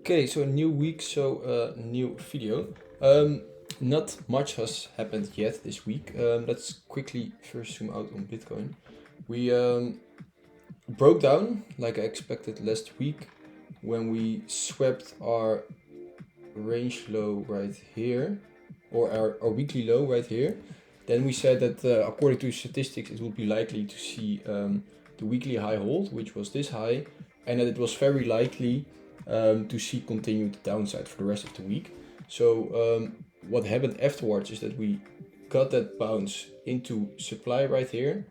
Okay, so a new week, so a new video. Not much has happened yet this week. Let's quickly first zoom out on Bitcoin. We broke down like I expected last week when we swept our range low right here, or our weekly low right here. Then we said that according to statistics, it would be likely to see the weekly high hold, which was this high, and that it was very likely to see continued downside for the rest of the week. So what happened afterwards is that we got that bounce into supply right here,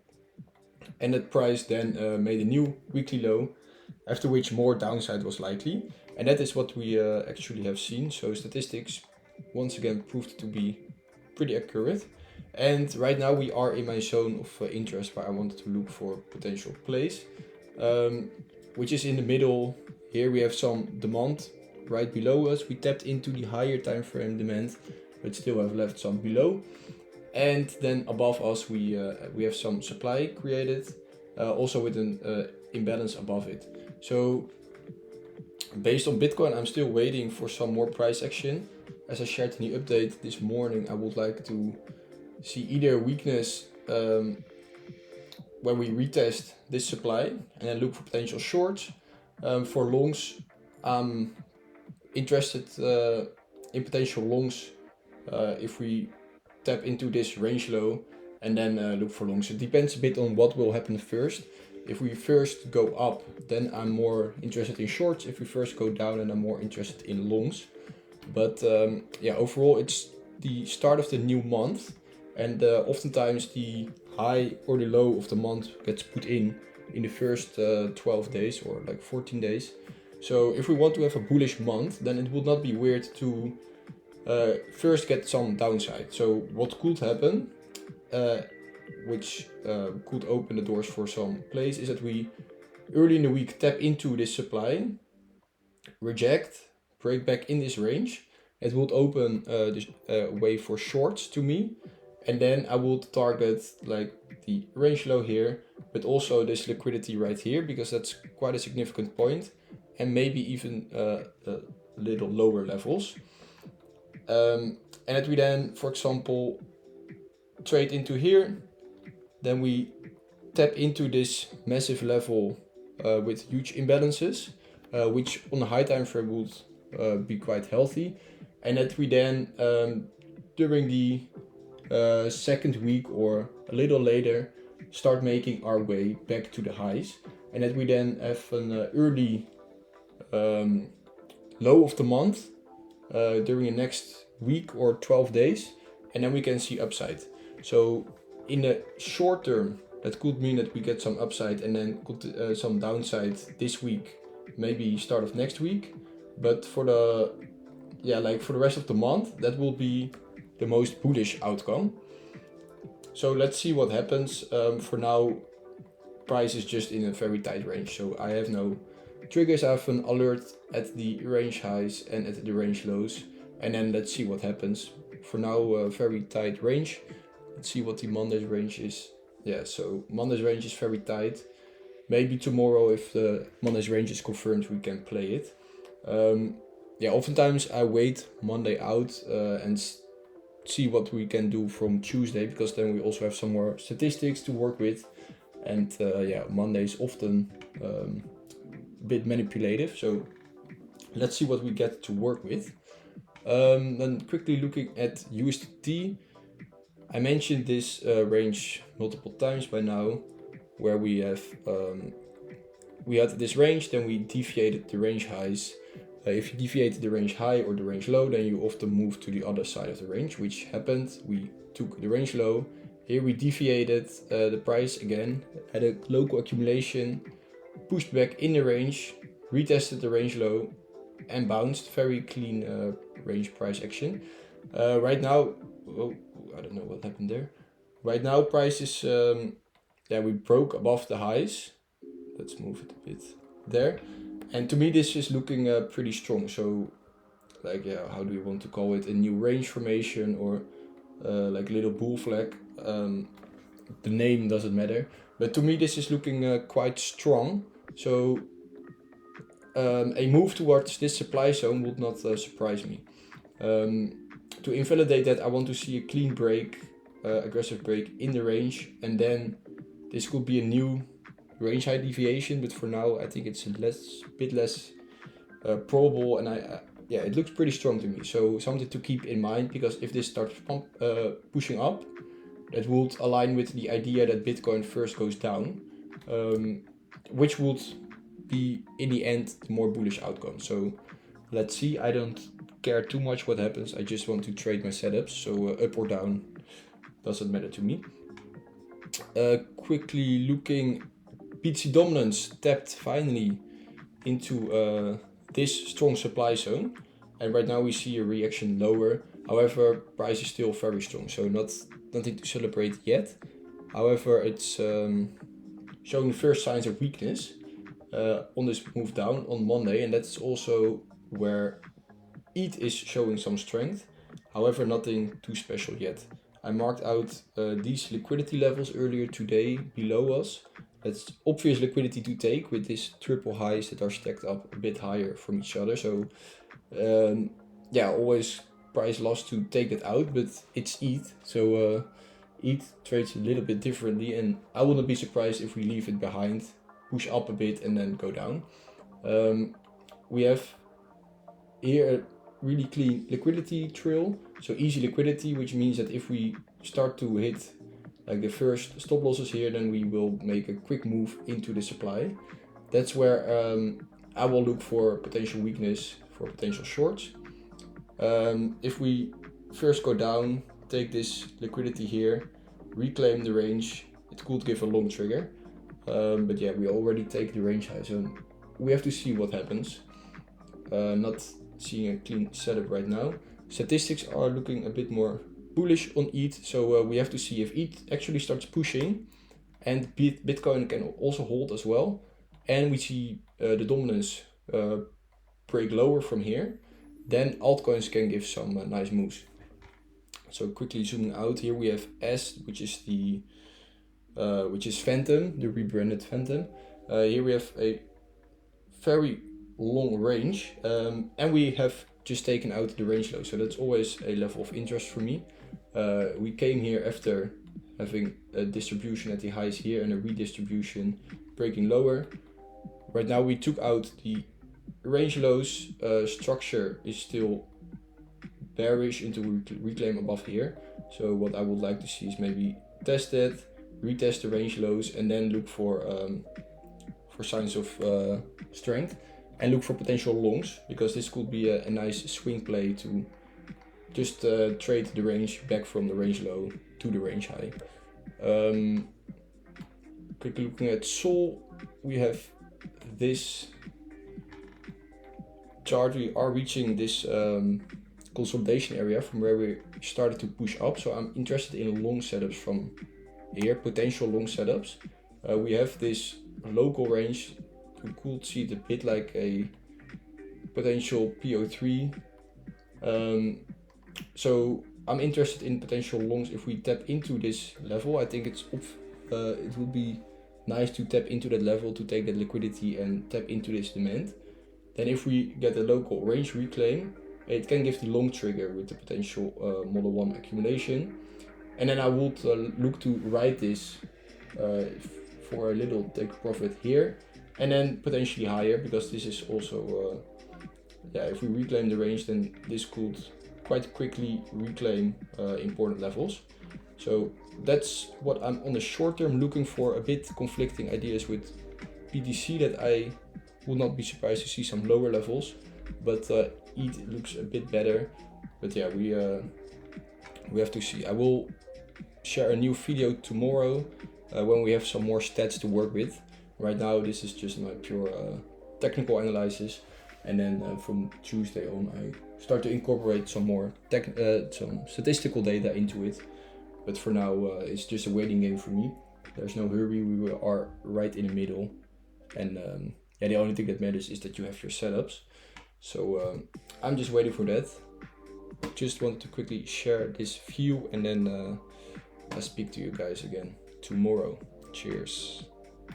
and that price then made a new weekly low, after which more downside was likely, and that is what we actually have seen. So statistics once again proved to be pretty accurate. And right now we are in my zone of interest where I wanted to look for potential plays, which is in the middle. Here we have some demand right below us. We tapped into the higher time frame demand, but still have left some below. And then above us we have some supply created, also with an imbalance above it. So based on Bitcoin, I'm still waiting for some more price action. As I shared in the update this morning, I would like to see either weakness when we retest this supply and then look for potential shorts. For longs, I'm interested in potential longs if we tap into this range low and then look for longs. It depends a bit on what will happen first. If we first go up, then I'm more interested in shorts. If we first go down, then I'm more interested in longs. But yeah, overall it's the start of the new month, and oftentimes the high or the low of the month gets put in the first 12 days or like 14 days. So if we want to have a bullish month, then it would not be weird to first get some downside. So what could happen, which could open the doors for some plays, is that we early in the week tap into this supply, reject, break back in this range. It would open this way for shorts to me, and then I would target like the range low here, but also this liquidity right here, because that's quite a significant point, and maybe even a little lower levels. And that we then, for example, trade into here, then we tap into this massive level with huge imbalances, which on the high time frame would be quite healthy, and that we then during the second week or a little later start making our way back to the highs, and that we then have an early low of the month during the next week or 12 days, and then we can see upside. So in the short term, that could mean that we get some upside and then some downside this week, maybe start of next week. But for the for the rest of the month, that will be the most bullish outcome. So let's see what happens. For now, price is just in a very tight range, so I have no triggers. I have an alert at the range highs and at the range lows, and then let's see what happens. For now, a very tight range. Let's see what the Monday's range is. Yeah, so Monday's range is very tight. Maybe tomorrow, if the Monday's range is confirmed, we can play it. Yeah, oftentimes I wait Monday out and see what we can do from Tuesday, because then we also have some more statistics to work with. And yeah, Monday is often a bit manipulative, so let's see what we get to work with. Then quickly looking at USDT, I mentioned this range multiple times by now, where we have we had this range, then we deviated the range highs. If you deviate the range high or the range low, then you often move to the other side of the range, which happened. We took the range low. Here we deviated the price again, had a local accumulation, pushed back in the range, retested the range low, and bounced. Very clean range price action. Right now, I don't know what happened there. Right now, price is, we broke above the highs. Let's move it a bit there. And to me, this is looking pretty strong. So, like, yeah, how do you want to call it? A new range formation or like a little bull flag. The name doesn't matter. But to me, this is looking quite strong. So, a move towards this supply zone would not surprise me. To invalidate that, I want to see a clean break, aggressive break in the range, and then this could be a new range high deviation, but for now I think it's a bit less probable, and yeah, it looks pretty strong to me. So something to keep in mind, because if this starts pushing up, that would align with the idea that Bitcoin first goes down, which would be in the end the more bullish outcome. So let's see. I don't care too much what happens. I just want to trade my setups, so up or down doesn't matter to me. Quickly looking, BTC dominance tapped finally into this strong supply zone, and right now we see a reaction lower. However, price is still very strong, so nothing to celebrate yet. However, it's showing first signs of weakness on this move down on Monday, and that's also where ETH is showing some strength. However, nothing too special yet. I marked out these liquidity levels earlier today below us. That's obvious liquidity to take with these triple highs that are stacked up a bit higher from each other. So yeah, always price loss to take that out, but it's ETH. So ETH trades a little bit differently, and I wouldn't be surprised if we leave it behind, push up a bit and then go down. We have here a really clean liquidity trail, so easy liquidity, which means that if we start to hit like the first stop losses here, then we will make a quick move into the supply. That's where I will look for potential weakness for potential shorts. If we first go down, take this liquidity here, reclaim the range, it could give a long trigger. But yeah, we already take the range high, so we have to see what happens. Not seeing a clean setup right now. Statistics are looking a bit more bullish on ETH, so we have to see if ETH actually starts pushing, and Bitcoin can also hold as well, and we see the dominance break lower from here, then altcoins can give some nice moves. So quickly zooming out, here we have S, which is Phantom, the rebranded Phantom. Here we have a very long range, and we have just taken out the range low, so that's always a level of interest for me. We came here after having a distribution at the highs here and a redistribution breaking lower. Right now we took out the range lows. Structure is still bearish into reclaim above here, so what I would like to see is maybe test it, retest the range lows, and then look for signs of strength, and look for potential longs, because this could be a nice swing play to just trade the range back from the range low to the range high. Quickly looking at Sol, we have this chart. We are reaching this consolidation area from where we started to push up, so I'm interested in long setups from here, potential long setups. We have this local range. You could see it a bit like a potential PO3. So I'm interested in potential longs if we tap into this level. I think it would be nice to tap into that level to take that liquidity and tap into this demand. Then if we get a local range reclaim, it can give the long trigger with the potential Model 1 accumulation. And then I would look to ride this for a little take profit here, and then potentially higher, because this is also, yeah, if we reclaim the range, then this could quite quickly reclaim important levels. So that's what I'm on the short term looking for. A bit conflicting ideas with BTC, that I would not be surprised to see some lower levels, but ETH looks a bit better. But yeah, we have to see. I will share a new video tomorrow when we have some more stats to work with. Right now this is just my pure technical analysis, and then from Tuesday on I start to incorporate some more some statistical data into it. But for now it's just a waiting game for me. There's no hurry, we are right in the middle, and yeah, the only thing that matters is that you have your setups. So I'm just waiting for that. Just wanted to quickly share this view, and then I'll speak to you guys again tomorrow. Cheers.